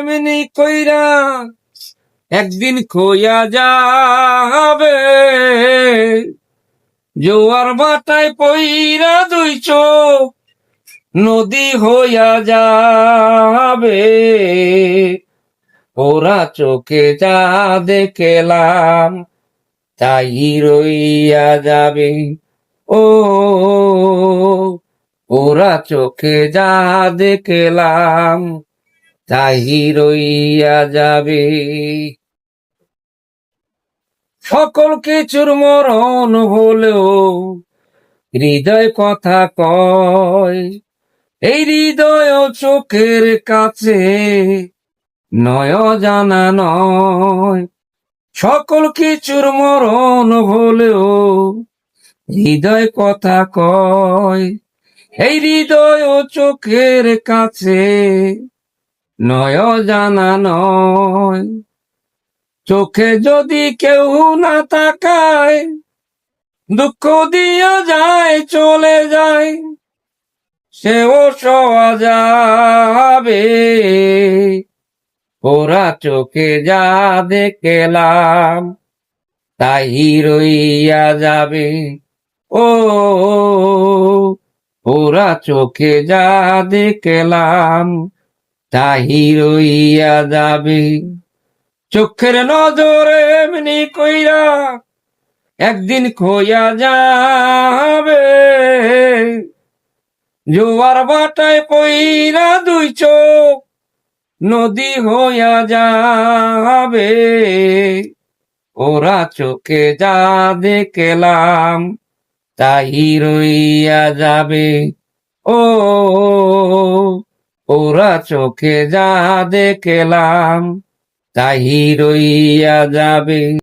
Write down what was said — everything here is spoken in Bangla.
এমনি কইরা একদিন খইয়া যাবে। জোয়ার ভাটায় পইরা দুই চোখ নদী হইয়া যাবে। ওরা চোখে যা দেখলাম তাই রইয়া যাবে। ও ওরা চোখে যা দেখলাম তাই রইয়া যাবে। সকল কিছুর মরণ হলেও হৃদয় কথা কয়। এই হৃদয় চোখের কাছে নয় জানা নয়। সকল কিছুর মরণ হলেও হৃদয় কথা কয়। এই হৃদয় চোখের কাছে নয় জানা নয়। চোখে যদি কেউ না তাকায় দুঃখ দিয়া যায় চলে যায়, সেও সওয়া যাবে। ওরা চোখে যা দেখলাম তাই রইয়া যাবে। ও ওরা চোখে যা দেখলাম তাই রইয়া যাবে। চোখের নজরে এমনি কইরা একদিন খইয়া যাবে। জোয়ার ভাটায় পইরা দুই চোখ নদী হইয়া যাবে। ওরা চোখে যা দেখলাম তাই রইয়া যাবে। ও ওরা চোখে যা দেখলাম তাই রইয়া যাবে।